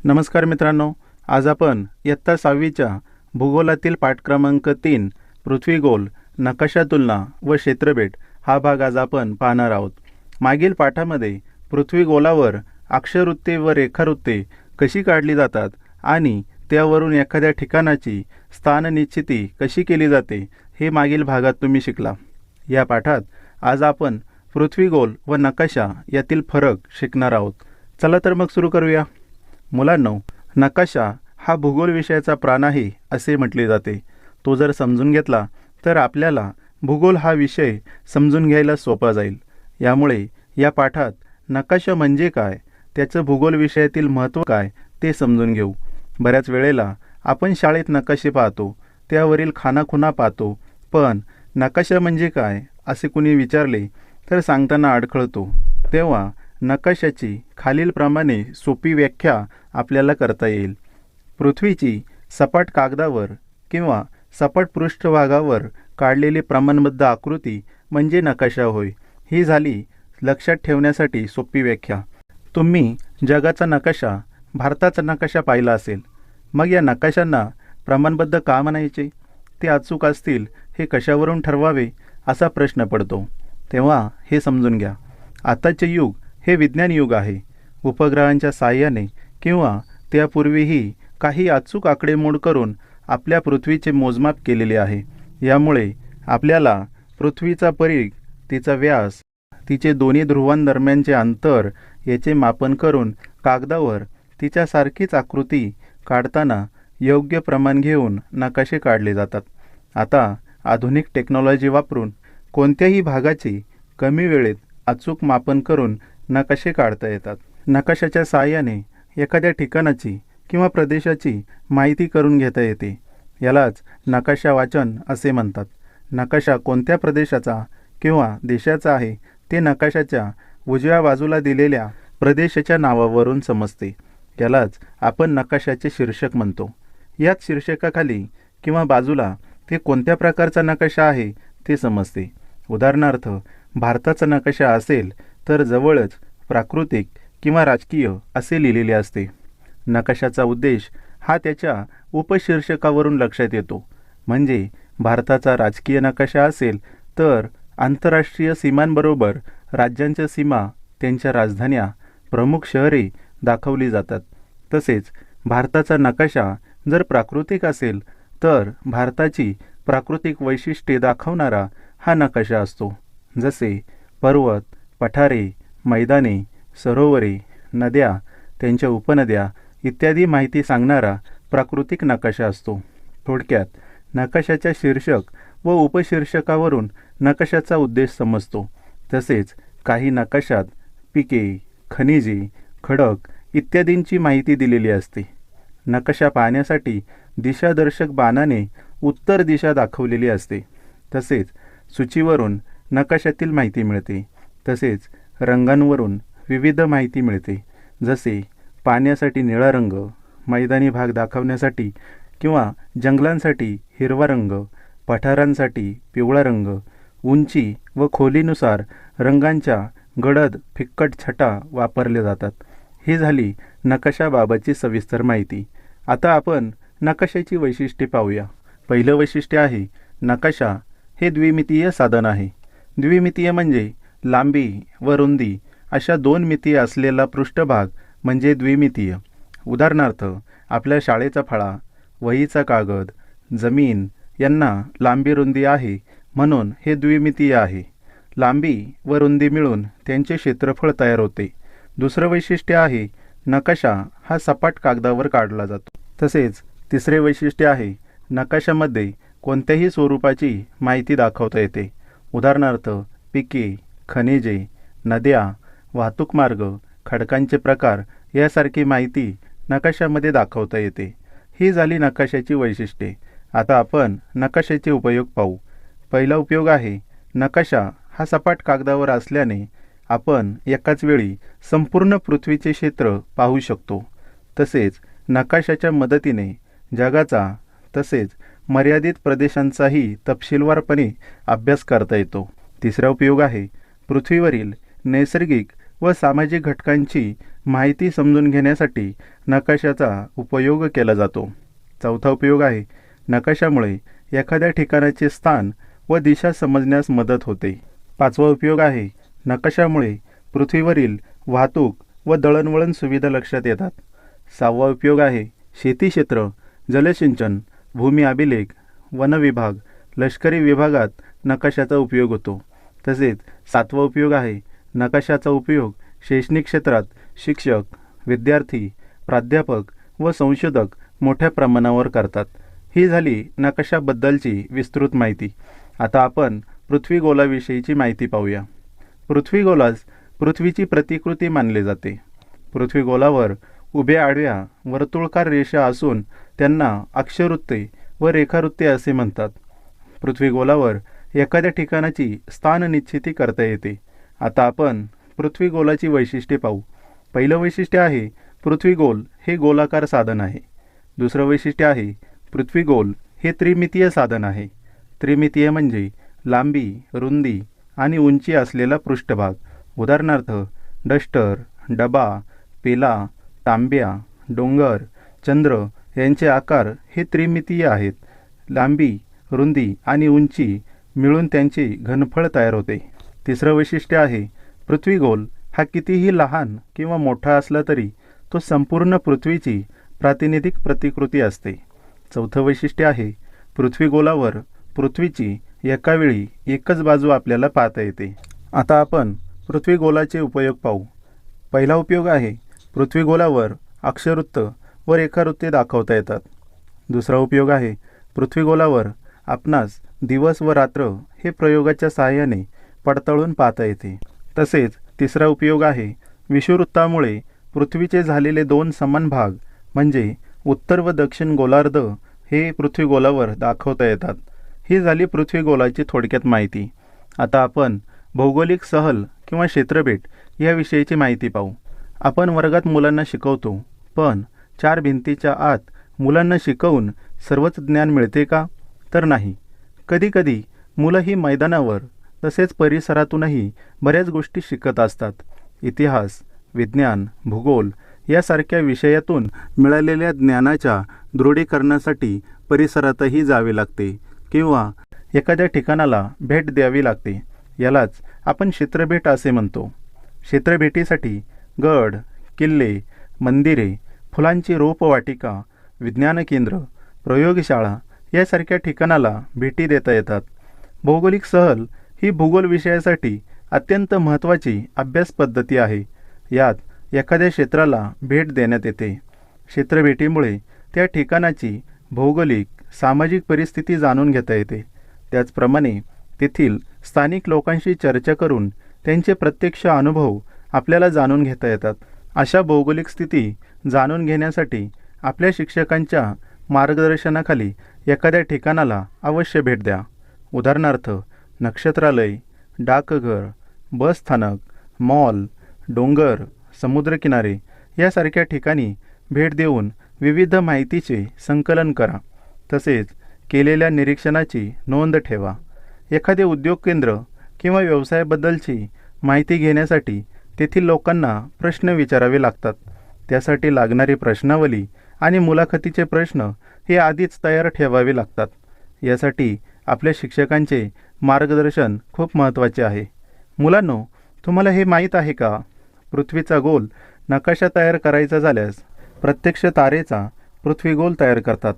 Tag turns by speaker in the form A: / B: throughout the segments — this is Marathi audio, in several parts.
A: नमस्कार मित्रांनो, आज आपण इयत्ता 6वीच्या भूगोलातील पाठ क्रमांक 3 पृथ्वी गोल, नकाशा तुलना व क्षेत्रबेट हा भाग आज आपण पाहणार आहोत. मागील पाठामध्ये पृथ्वी गोलावर अक्षवृत्ते व रेखावृत्ते कशी काढली जातात आणि त्यावरून एखाद्या ठिकाणाची स्थाननिश्चिती कशी केली जाते हे मागील भागात तुम्ही शिकला. या पाठात आज आपण पृथ्वी गोल व नकाशा यातील फरक शिकणार आहोत. चला तर मग सुरू करूया. मुलांनो, नकाशा हा भूगोल विषयाचा प्राण आहे असे म्हटले जाते. तो जर समजून घेतला तर आपल्याला भूगोल हा विषय समजून घ्यायला सोपा जाईल. यामुळे या पाठात नकाशा म्हणजे काय, त्याचं भूगोल विषयातील महत्त्व काय ते समजून घेऊ. बऱ्याच वेळेला आपण शाळेत नकाशे पाहतो, त्यावरील खानाखुणा पाहतो, पण नकाशा म्हणजे काय असे कुणी विचारले तर सांगताना अडखळतो. तेव्हा नकाशाची खालीलप्रमाणे सोपी व्याख्या आपल्याला करता येईल. पृथ्वीची सपाट कागदावर किंवा सपाट पृष्ठभागावर काढलेली प्रमाणबद्ध आकृती म्हणजे नकाशा होय. ही झाली लक्षात ठेवण्यासाठी सोपी व्याख्या. तुम्ही जगाचा नकाशा, भारताचा नकाशा पाहिला असेल. मग या नकाशांना प्रमाणबद्ध का म्हणायचे, ते अचूक असतील हे कशावरून ठरवावे असा प्रश्न पडतो. तेव्हा हे समजून घ्या. आताचे युग हे विज्ञान युग आहे. उपग्रहांच्या साहाय्याने किंवा त्यापूर्वीही काही अचूक आकडेमोड करून आपल्या पृथ्वीचे मोजमाप केलेले आहे. यामुळे आपल्याला पृथ्वीचा परिघ, तिचा व्यास, तिचे दोन्ही ध्रुवांदरम्यानचे अंतर याचे मापन करून कागदावर तिच्यासारखीच आकृती काढताना योग्य प्रमाण घेऊन नकाशे काढले जातात. आता आधुनिक टेक्नॉलॉजी वापरून कोणत्याही भागाची कमी वेळेत अचूक मापन करून नकाशे काढता येतात. नकाशाच्या साहाय्याने एखाद्या ठिकाणाची किंवा प्रदेशाची माहिती करून घेता येते. यालाच नकाशा वाचन असे म्हणतात. नकाशा कोणत्या प्रदेशाचा किंवा देशाचा आहे ते नकाशाच्या उजव्या बाजूला दिलेल्या प्रदेशाच्या नावावरून समजते. यालाच आपण नकाशाचे शीर्षक म्हणतो. याच शीर्षकाखाली किंवा बाजूला ते कोणत्या प्रकारचा नकाशा आहे ते समजते. उदाहरणार्थ, भारताचा नकाशा असेल तर जवळच प्राकृतिक किंवा राजकीय असे लिहिलेले असते. नकाशाचा उद्देश हा त्याच्या उपशीर्षकावरून लक्षात येतो. म्हणजे भारताचा राजकीय नकाशा असेल तर आंतरराष्ट्रीय सीमांबरोबर राज्यांच्या सीमा, त्यांच्या राजधान्या, प्रमुख शहरे दाखवली जातात. तसेच भारताचा नकाशा जर प्राकृतिक असेल तर भारताची प्राकृतिक वैशिष्ट्ये दाखवणारा हा नकाशा असतो. जसे पर्वत, पठारे, मैदाने, सरोवरे, नद्या, त्यांच्या उपनद्या इत्यादी माहिती सांगणारा प्राकृतिक नकाशा असतो. थोडक्यात नकाशाच्या शीर्षक व उपशीर्षकावरून नकाशाचा उद्देश समजतो. तसेच काही नकाशात पिके, खनिजे, खडक इत्यादींची माहिती दिलेली असते. नकाशा पाहण्यासाठी दिशादर्शक बाणाने उत्तर दिशा दाखवलेली असते. तसेच सूचीवरून नकाशातील माहिती मिळते. तसेच रंगांवरून विविध माहिती मिळते. जसे पाण्यासाठी निळा रंग, मैदानी भाग दाखवण्यासाठी किंवा जंगलांसाठी हिरवा रंग, पठारांसाठी पिवळा रंग, उंची व खोलीनुसार रंगांच्या गडद फिक्कट छटा वापरल्या जातात. ही झाली नकाशाबाबतची सविस्तर माहिती. आता आपण नकाशाची वैशिष्ट्ये पाहूया. पहिलं वैशिष्ट्य आहे, नकाशा हे द्विमितीय साधन आहे. द्विमितीय म्हणजे लांबी व रुंदी अशा दोन मितीय असलेला पृष्ठभाग म्हणजे द्विमितीय. उदाहरणार्थ, आपल्या शाळेचा फळा, वहीचा कागद, जमीन यांना लांबी रुंदी आहे म्हणून हे द्विमितीय आहे. लांबी व रुंदी मिळून त्यांचे क्षेत्रफळ तयार होते. दुसरं वैशिष्ट्य आहे, नकाशा हा सपाट कागदावर काढला जातो. तसेच तिसरे वैशिष्ट्य आहे, नकाशामध्ये कोणत्याही स्वरूपाची माहिती दाखवता येते. उदाहरणार्थ, पिके, खनिजे, नद्या, वाहतूक मार्ग, खडकांचे प्रकार यासारखी माहिती नकाशामध्ये दाखवता येते. ही झाली नकाशाची वैशिष्ट्ये. आता आपण नकाशाचे उपयोग पाहू. पहिला उपयोग आहे, नकाशा हा सपाट कागदावर असल्याने आपण एकाच वेळी संपूर्ण पृथ्वीचे क्षेत्र पाहू शकतो. तसेच नकाशाच्या मदतीने जगाचा तसेच मर्यादित प्रदेशांचाही तपशीलवारपणे अभ्यास करता येतो. तिसरा उपयोग आहे, पृथ्वीवरील नैसर्गिक व सामाजिक घटकांची माहिती समजून घेण्यासाठी नकाशाचा उपयोग केला जातो. चौथा उपयोग आहे, नकाशामुळे एखाद्या ठिकाणाचे स्थान व दिशा समजण्यास मदत होते. पाचवा उपयोग आहे, नकाशामुळे पृथ्वीवरील वाहतूक व दळणवळण सुविधा लक्षात येतात. सहावा उपयोग आहे, शेती क्षेत्र, जलसिंचन, भूमी अभिलेख, वन विभाग, लष्करी विभागात नकाशाचा उपयोग होतो. तसेच सातवा उपयोग आहे, नकाशाचा उपयोग शैक्षणिक क्षेत्रात शिक्षक, विद्यार्थी, प्राध्यापक व संशोधक मोठ्या प्रमाणावर करतात. ही झाली नकाशाबद्दलची विस्तृत माहिती. आता आपण पृथ्वीगोलाविषयीची माहिती पाहूया. पृथ्वीगोलास पृथ्वीची प्रतिकृती मानले जाते. पृथ्वीगोलावर उभ्या आडव्या वर्तुळाकार रेषा असून त्यांना अक्षवृत्ते व रेखावृत्ते असे म्हणतात. पृथ्वीगोलावर एखाद्या ठिकाणाची स्थान निश्चिती करता येते. आता आपण पृथ्वीगोलाची वैशिष्ट्ये पाहू. पहिलं वैशिष्ट्य आहे, पृथ्वीगोल हे गोलाकार साधन आहे. दुसरं वैशिष्ट्य आहे, पृथ्वीगोल हे त्रिमितीय साधन आहे. त्रिमितीय म्हणजे लांबी, रुंदी आणि उंची असलेला पृष्ठभाग. उदाहरणार्थ डस्टर, डबा, पेला, तांब्या, डोंगर, चंद्र यांचे आकार हे त्रिमितीय आहेत. लांबी, रुंदी आणि उंची मिळून त्यांचे घनफळ तयार होते. तिसरं वैशिष्ट्य आहे, पृथ्वीगोल हा कितीही लहान किंवा मोठा असला तरी तो संपूर्ण पृथ्वीची प्रातिनिधिक प्रतिकृती असते. चौथं वैशिष्ट्य आहे, पृथ्वीगोलावर पृथ्वीची एकावेळी एकच बाजू आपल्याला पाहता येते. आता आपण पृथ्वीगोलाचे उपयोग पाहू. पहिला उपयोग आहे, पृथ्वीगोलावर अक्षवृत्त व रेखावृत्ते दाखवता येतात. दुसरा उपयोग आहे, पृथ्वीगोलावर आपणास दिवस व रात्र हे प्रयोगाच्या सहाय्याने पडताळून पाहता येते. तसेच तिसरा उपयोग आहे, विषुववृत्तामुळे पृथ्वीचे झालेले दोन समान भाग म्हणजे उत्तर व दक्षिण गोलार्ध हे पृथ्वीगोलावर दाखवता येतात. ही झाली पृथ्वीगोलाची थोडक्यात माहिती. आता आपण भौगोलिक सहल किंवा क्षेत्रबेट याविषयीची माहिती पाहू. आपण वर्गात मुलांना शिकवतो, पण चार भिंतीच्या आत मुलांना शिकवून सर्वच ज्ञान मिळते का? तर नाही. कधीकधी मुलं ही मैदानावर तसेच परिसरातूनही बऱ्याच गोष्टी शिकत असतात. इतिहास, विज्ञान, भूगोल यासारख्या विषयातून मिळालेल्या ज्ञानाच्या दृढीकरणासाठी परिसरातही जावे लागते किंवा एखाद्या ठिकाणाला भेट द्यावी लागते. यालाच आपण क्षेत्रभेट असे म्हणतो. क्षेत्रभेटीसाठी गड, किल्ले, मंदिरे, फुलांची रोपवाटिका, विज्ञान केंद्र, प्रयोगशाळा यासारख्या ठिकाणाला भेटी देता येतात. भौगोलिक सहल ही भूगोल विषयासाठी अत्यंत महत्त्वाची अभ्यास पद्धती आहे. यात एखाद्या क्षेत्राला भेट देण्यात येते. क्षेत्रभेटीमुळे त्या ठिकाणाची भौगोलिक, सामाजिक परिस्थिती जाणून घेता येते. त्याचप्रमाणे तेथील स्थानिक लोकांशी चर्चा करून त्यांचे प्रत्यक्ष अनुभव आपल्याला जाणून घेता येतात. अशा भौगोलिक स्थिती जाणून घेण्यासाठी आपल्या शिक्षकांच्या मार्गदर्शनाखाली एखाद्या ठिकाणाला अवश्य भेट द्या. उदाहरणार्थ नक्षत्रालय, डाकघर, बसस्थानक, मॉल, डोंगर, समुद्रकिनारे यासारख्या ठिकाणी भेट देऊन विविध माहितीचे संकलन करा. तसेच केलेल्या निरीक्षणाची नोंद ठेवा. एखादे उद्योग केंद्र किंवा व्यवसायाबद्दलची माहिती घेण्यासाठी तेथील लोकांना प्रश्न विचारावे लागतात. त्यासाठी लागणारी प्रश्नावली आणि मुलाखतीचे प्रश्न हे आधीच तयार ठेवावे लागतात. यासाठी आपल्या शिक्षकांचे मार्गदर्शन खूप महत्त्वाचे आहे. मुलांनो, तुम्हाला हे माहीत आहे का? पृथ्वीचा गोल नकाशा तयार करायचा झाल्यास प्रत्यक्ष तारेचा पृथ्वीगोल तयार करतात.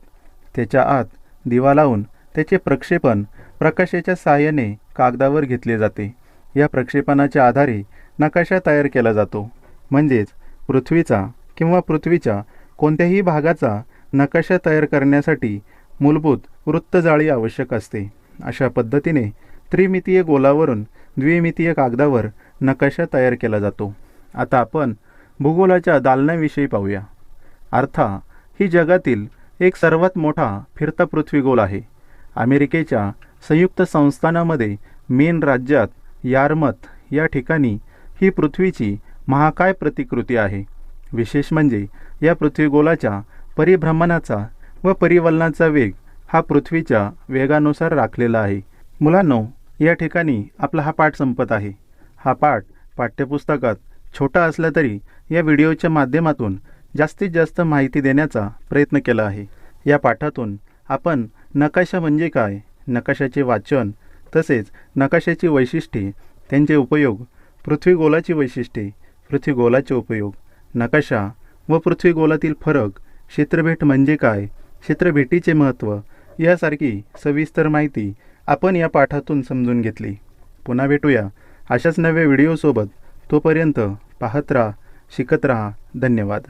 A: त्याच्या आत दिवा लावून त्याचे प्रक्षेपण प्रकाशाच्या साहाय्याने कागदावर घेतले जाते. या प्रक्षेपणाच्या आधारे नकाशा तयार केला जातो. म्हणजेच पृथ्वीचा किंवा पृथ्वीच्या कोणत्याही भागाचा नकाशा तयार करण्यासाठी मूलभूत वृत्तजाळी आवश्यक असते. अशा पद्धतीने त्रिमितीय गोलावरून द्विमितीय कागदावर नकाशा तयार केला जातो. आता आपण भूगोलाच्या दालनाविषयी पाहूया. आर्था ही जगातील एक सर्वात मोठा फिरता पृथ्वीगोल आहे. अमेरिकेच्या संयुक्त संस्थानामध्ये मेन राज्यात यारमथ या ठिकाणी ही पृथ्वीची महाकाय प्रतिकृती आहे. विशेष म्हणजे या पृथ्वीगोलाच्या परिभ्रमणाचा व परिवलनाचा वेग हा पृथ्वीच्या वेगानुसार राखलेला आहे. मुलांनो, या ठिकाणी आपला हा पाठ संपत आहे. हा पाठ पाठ्यपुस्तकात छोटा असला तरी या व्हिडिओच्या माध्यमातून जास्तीत जास्त माहिती देण्याचा प्रयत्न केला आहे। या पाठातून आपण नकाशा म्हणजे काय, नकाशाचे वाचन, तसेच नकाशाची वैशिष्ट्ये, त्यांचे उपयोग, पृथ्वीगोलाची वैशिष्ट्ये, पृथ्वीगोलाचे उपयोग, नकाशा व पृथ्वीगोलातील फरक, क्षेत्रफळ म्हणजे काय, क्षेत्रफळाचे महत्त्व यासारखी सविस्तर माहिती आपण या पाठातून समजून घेतली। पुन्हा भेटूया अशाच नव्या व्हिडिओसोबत। तोपर्यंत पाहत राहा, शिकत राहा। धन्यवाद।